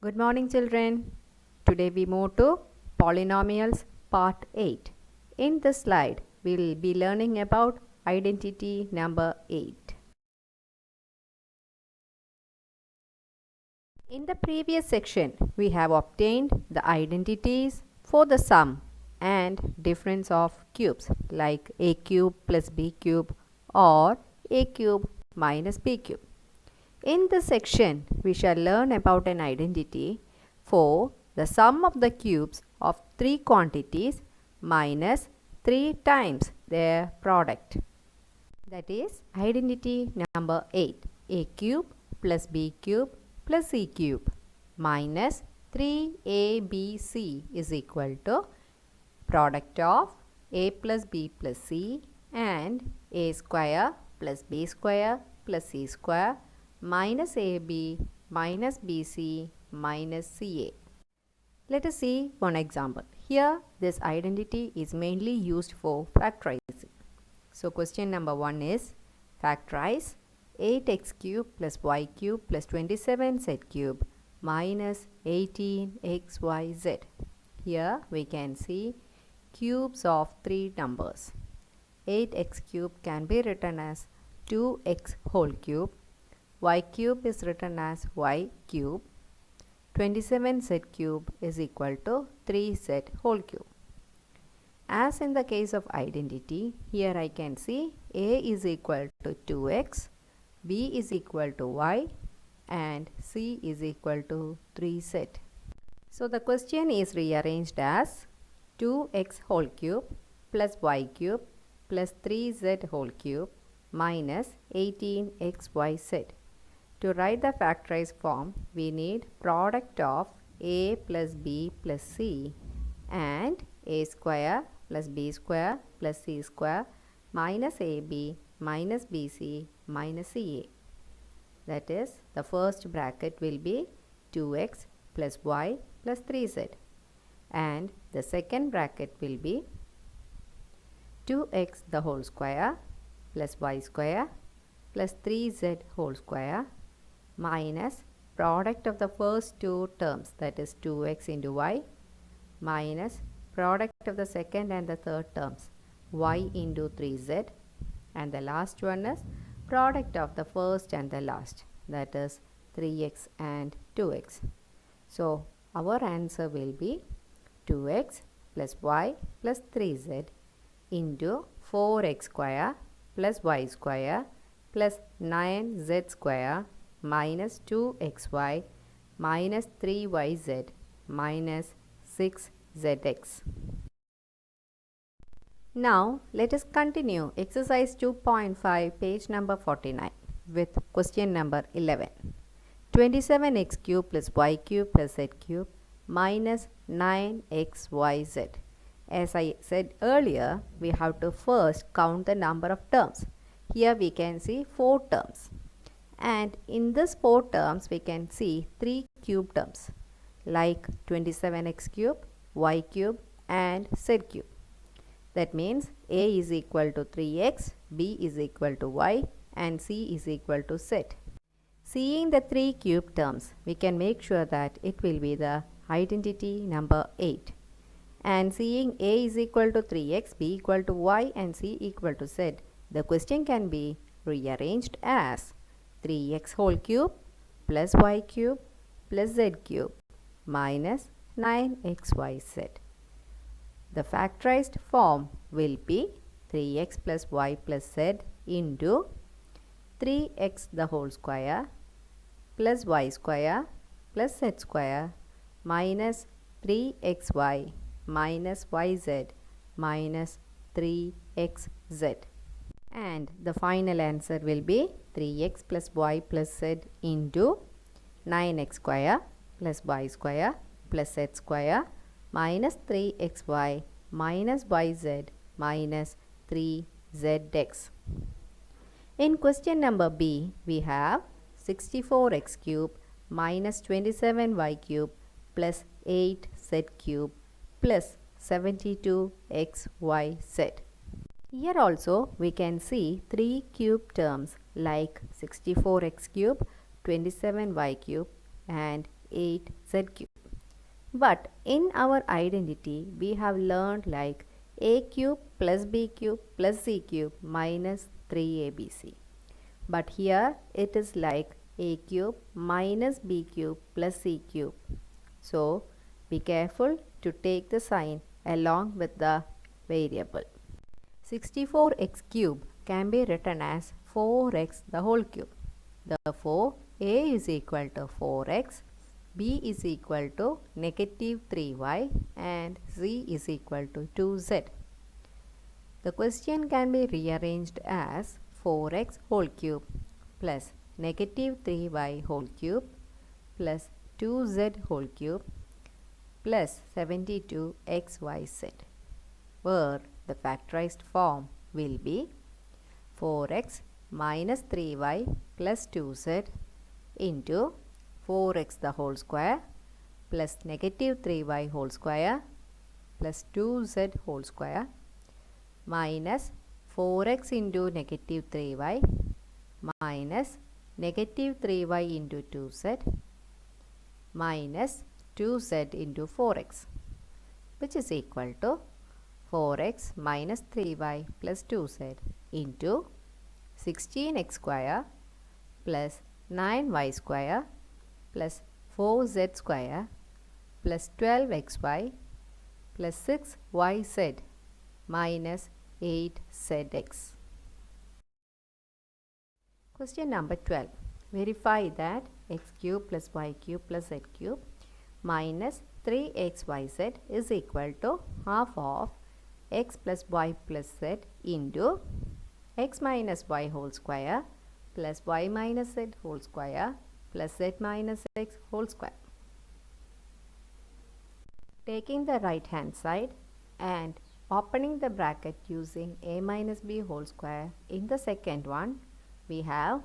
Good morning, children. Today we move to polynomials part 8. In this slide, we will be learning about identity number 8. In the previous section, we have obtained the identities for the sum and difference of cubes like a cube plus b cube or a cube minus b cube. In this section, we shall learn about an identity for the sum of the cubes of three quantities minus 3 times their product. That is identity number 8, a cube plus b cube plus c cube minus 3abc is equal to product of a plus b plus c and a square plus b square plus c square minus AB minus BC minus CA. Let us see one example. Here this identity is mainly used for factorizing. So question number 1 is factorize 8x cube plus y cube plus 27z cube minus 18xyz. Here we can see cubes of three numbers. 8x cube can be written as 2x whole cube. Y cube is written as y cube. 27z cube is equal to 3z whole cube. As in the case of identity, here I can see a is equal to 2x, b is equal to y and c is equal to 3z. So the question is rearranged as 2x whole cube plus y cube plus 3z whole cube minus 18xyz. To write the factorized form, we need product of a plus b plus c and a square plus b square plus c square minus ab minus bc minus ca. That is, the first bracket will be 2x plus y plus 3z and the second bracket will be 2x the whole square plus y square plus 3z whole square minus product of the first two terms, that is 2x into y minus product of the second and the third terms, y into 3z, and the last one is product of the first and the last, that is 3x and 2x. So our answer will be 2x plus y plus 3z into 4x square plus y square plus 9z square minus 2xy minus 3yz minus 6zx. Now let us continue exercise 2.5 page number 49 with question number 11. 27x cube plus y cube plus z cube minus 9xyz. As I said earlier, we have to first count the number of terms. Here we can see 4 terms. And in this 4 terms, we can see 3 cube terms like 27x cube, y cube and z cube. That means a is equal to 3x, b is equal to y and c is equal to z. Seeing the 3 cube terms, we can make sure that it will be the identity number 8. And seeing a is equal to 3x, b equal to y and c equal to z, the question can be rearranged as 3x whole cube plus y cube plus z cube minus 9xyz. The factorized form will be 3x plus y plus z into 3x the whole square plus y square plus z square minus 3xy minus yz minus 3xz. And the final answer will be 3x plus y plus z into 9x square plus y square plus z square minus 3xy minus yz minus 3zx. In question number B, we have 64x cube minus 27y cube plus 8z cube plus 72xyz. Here also we can see 3 cube terms like 64x cube, 27y cube and 8z cube. But in our identity, we have learned like a cube plus b cube plus c cube minus 3abc. But here it is like a cube minus b cube plus c cube. So be careful to take the sign along with the variable. 64x cube can be written as 4x the whole cube. Therefore, a is equal to 4x, b is equal to negative 3y and z is equal to 2z. The question can be rearranged as 4x whole cube plus negative 3y whole cube plus 2z whole cube plus 72xyz, where the factorized form will be 4x minus 3y plus 2z into 4x the whole square plus negative 3y whole square plus 2z whole square minus 4x into negative 3y minus negative 3y into 2z minus 2z into 4x, which is equal to 4x minus 3y plus 2z into 16x square plus 9y square plus 4z square plus 12xy plus 6yz minus 8zx. Question number 12. Verify that x cube plus y cube plus z cube minus 3xyz is equal to half of x plus y plus z into x minus y whole square plus y minus z whole square plus z minus x whole square. Taking the right hand side and opening the bracket using a minus b whole square, in the second one we have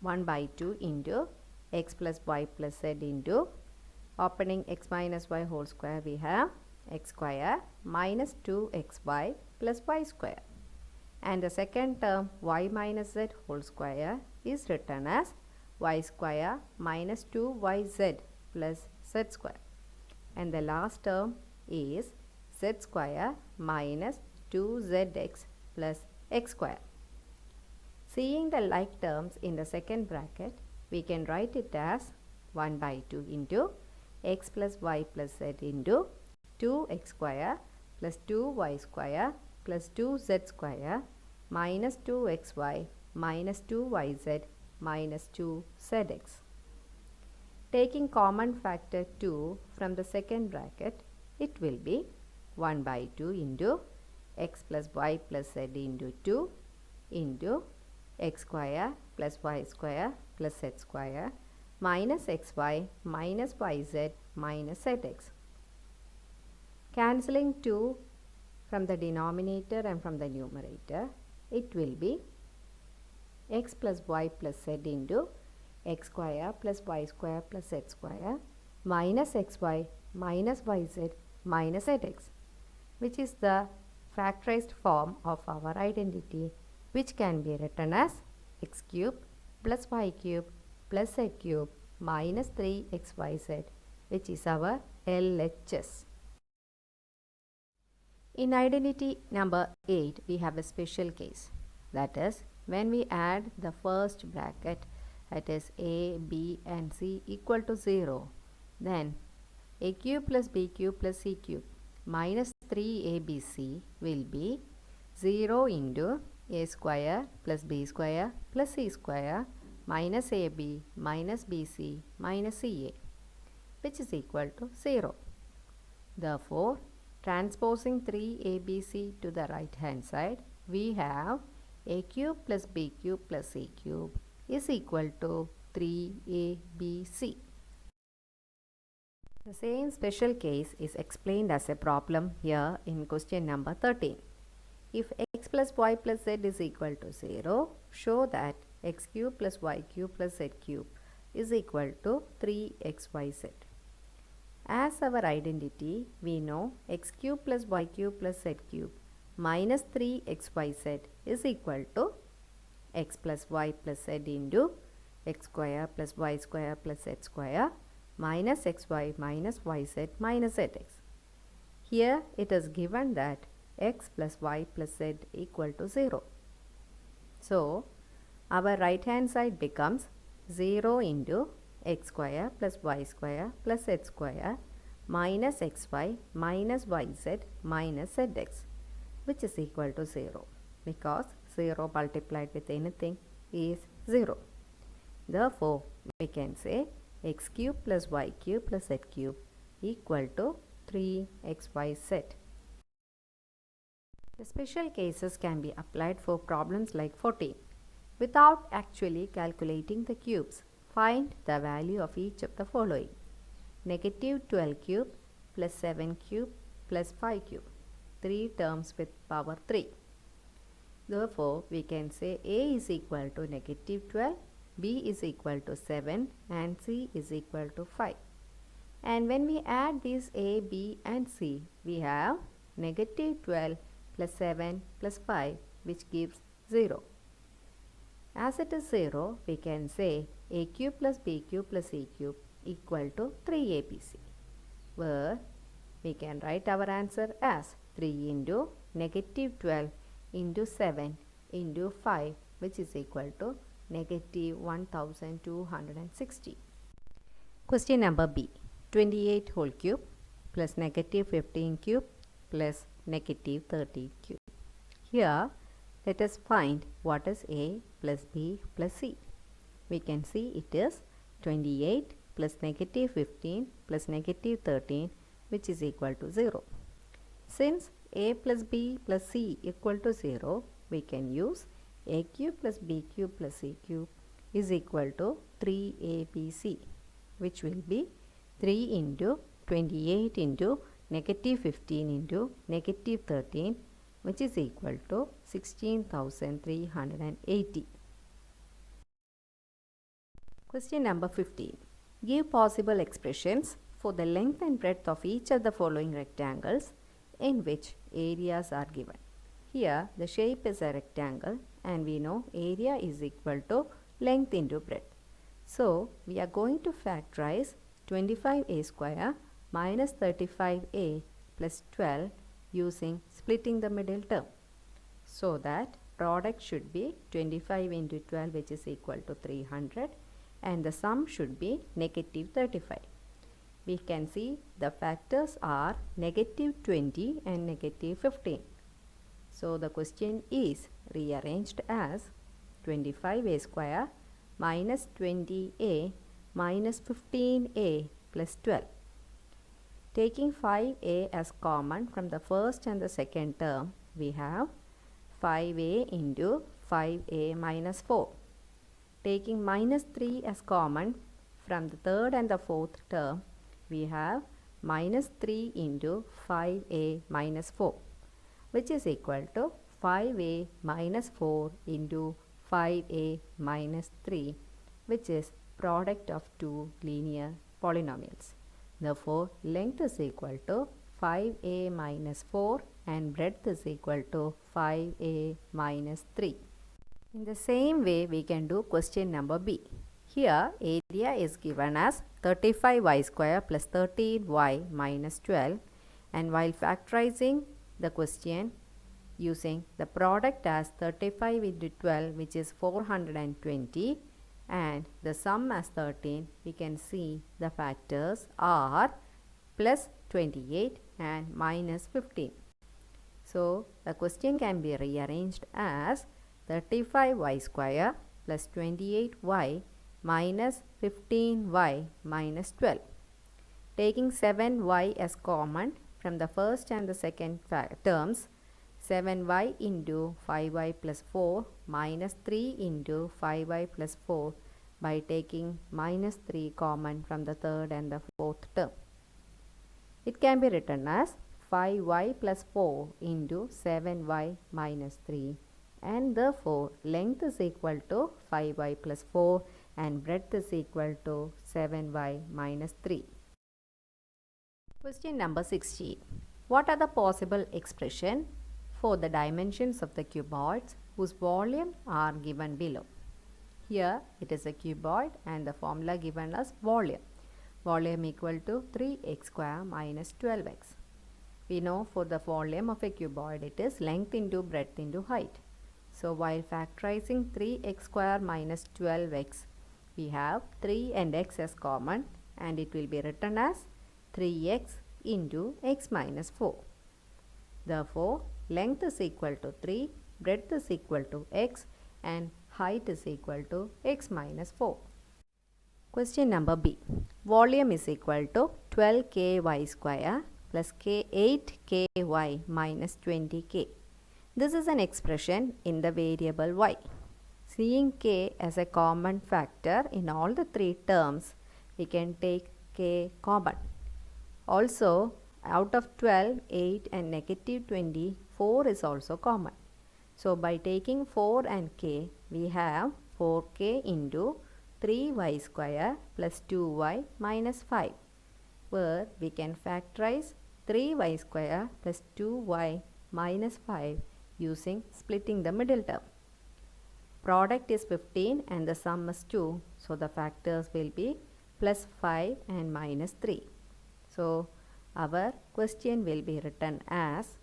1 by 2 into x plus y plus z into opening x minus y whole square, we have x square minus 2xy plus y square, and the second term y minus z whole square is written as y square minus 2yz plus z square, and the last term is z square minus 2zx plus x square. Seeing the like terms in the second bracket, we can write it as 1 by 2 into x plus y plus z into 2x square plus 2y square plus 2z square minus 2xy minus 2yz minus 2zx. Taking common factor 2 from the second bracket, it will be 1 by 2 into x plus y plus z into 2 into x square plus y square plus z square minus xy minus yz minus zx. Cancelling 2 from the denominator and from the numerator, it will be x plus y plus z into x square plus y square plus z square minus xy minus yz minus zx, which is the factorized form of our identity, which can be written as x cube plus y cube plus z cube minus 3xyz, which is our LHS. In identity number 8, we have a special case. That is, when we add the first bracket, that is a, b and c equal to 0, then a cube plus b cube plus c cube minus 3abc will be 0 into a square plus b square plus c square minus ab minus bc minus ca, which is equal to 0. Therefore, transposing 3abc to the right hand side, we have a cube plus b cube plus c cube is equal to 3abc. The same special case is explained as a problem here in question number 13. If x plus y plus z is equal to 0, show that x cube plus y cube plus z cube is equal to 3xyz. As our identity, we know x cube plus y cube plus z cube minus 3xyz is equal to x plus y plus z into x square plus y square plus z square minus xy minus yz minus zx. Here it is given that x plus y plus z equal to 0. So, our right hand side becomes 0 into x square plus y square plus z square minus xy minus yz minus zx, which is equal to 0, because 0 multiplied with anything is 0. Therefore, we can say x cube plus y cube plus z cube equal to 3xyz. The special cases can be applied for problems like 14. Without actually calculating the cubes, find the value of each of the following: negative 12 cube plus 7 cube plus 5 cube, 3 terms with power 3. Therefore, we can say A is equal to negative 12, B is equal to 7 and C is equal to 5. And when we add these A, B and C, we have negative 12 plus 7 plus 5, which gives 0. As it is 0, we can say A cube plus B cube plus C cube equal to 3ABC, where we can write our answer as 3 into negative 12 into 7 into 5, which is equal to negative 1260. Question number B. 28 whole cube plus negative 15 cube plus negative 13 cube. Here, let us find what is A plus B plus C. We can see it is 28 plus negative 15 plus negative 13, which is equal to 0. Since A plus B plus C equal to 0, we can use A cube plus B cube plus C cube is equal to 3ABC, which will be 3 into 28 into negative 15 into negative 13, which is equal to 16,380. Question number 15. Give possible expressions for the length and breadth of each of the following rectangles in which areas are given. Here the shape is a rectangle and we know area is equal to length into breadth. So we are going to factorize 25a square minus 35a plus 12 using splitting the middle term. So that product should be 25 into 12, which is equal to 300, and the sum should be negative 35. We can see the factors are negative 20 and negative 15. So the question is rearranged as 25a square minus 20a minus 15a plus 12. Taking 5a as common from the first and the second term, we have 5a into 5a minus 4. Taking minus 3 as common from the third and the fourth term, we have minus 3 into 5a minus 4, which is equal to 5a minus 4 into 5a minus 3, which is product of two linear polynomials. Therefore, length is equal to 5a minus 4 and breadth is equal to 5a minus 3. In the same way, we can do question number B. Here, area is given as 35y square plus 13y minus 12, and while factorizing the question using the product as 35 into 12, which is 420, and the sum as 13, we can see the factors are plus 28 and minus 15. So the question can be rearranged as 35y square plus 28y minus 15y minus 12. Taking 7y as common from the first and the second terms, 7y into 5y plus 4 minus 3 into 5y plus 4 by taking minus 3 common from the third and the fourth term. It can be written as 5y plus 4 into 7y minus 3, and therefore length is equal to 5y plus 4 and breadth is equal to 7y minus 3. Question number 16. What are the possible expression for the dimensions of the cuboids whose volume are given below? Here it is a cuboid and the formula given as volume. volume equal to 3x square minus 12x. We know for the volume of a cuboid it is length into breadth into height. So while factorizing 3x square minus 12x, we have 3 and x as common, and it will be written as 3x into x minus 4. Therefore, length is equal to 3, breadth is equal to x, and height is equal to x minus 4. Question number B. Volume is equal to 12ky square plus 8ky minus 20k. This is an expression in the variable y. Seeing k as a common factor in all the three terms, we can take k common. Also, out of 12, 8 and negative 20, 4 is also common. So, by taking 4 and k, we have 4k into 3y square plus 2y minus 5, where we can factorize 3y square plus 2y minus 5 using splitting the middle term. Product is 15 and the sum is 2, so the factors will be plus 5 and minus 3. So, our question will be written as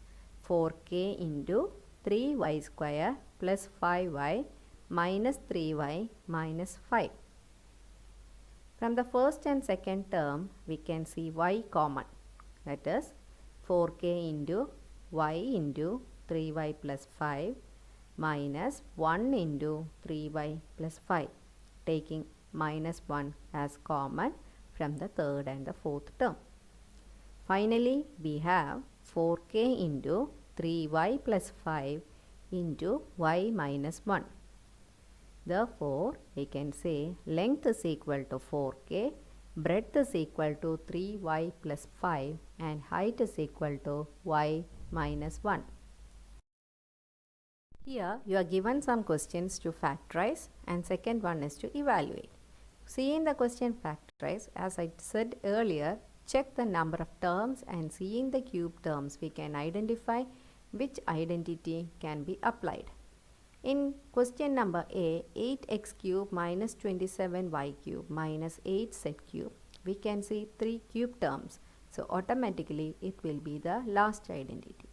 4k into 3y square plus 5y minus 3y minus 5. From the first and second term, we can see y common. That is 4k into y into 3y plus 5 minus 1 into 3y plus 5, taking minus 1 as common from the third and the fourth term. Finally, we have 4k into 3y plus 5 into y minus 1. Therefore, we can say length is equal to 4k, breadth is equal to 3y plus 5, and height is equal to y minus 1. Here you are given some questions to factorize, and second one is to evaluate. Seeing the question factorize, as I said earlier, check the number of terms, and seeing the cube terms we can identify which identity can be applied. In question number A, 8x cube minus 27y cube minus 8z cube, we can see 3 cube terms. So automatically it will be the last identity.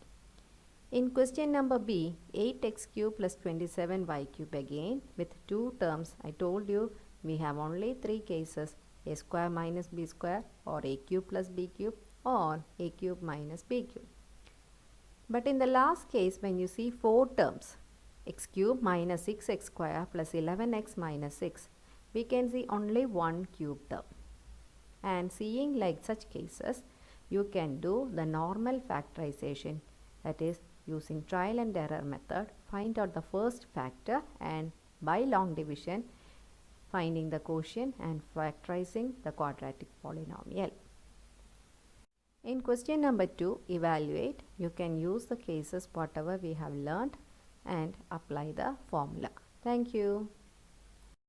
In question number B, 8x cube plus 27y cube again with 2 terms. I told you we have only 3 cases, a square minus b square, or a cube plus b cube, or a cube minus b cube. But in the last case, when you see 4 terms, x cube minus 6x square plus 11x minus 6, we can see only 1 cube term. And seeing like such cases, you can do the normal factorization, that is using trial and error method, find out the first factor, and by long division finding the quotient and factorizing the quadratic polynomial. In question number 2, evaluate, you can use the cases whatever we have learned and apply the formula. Thank you.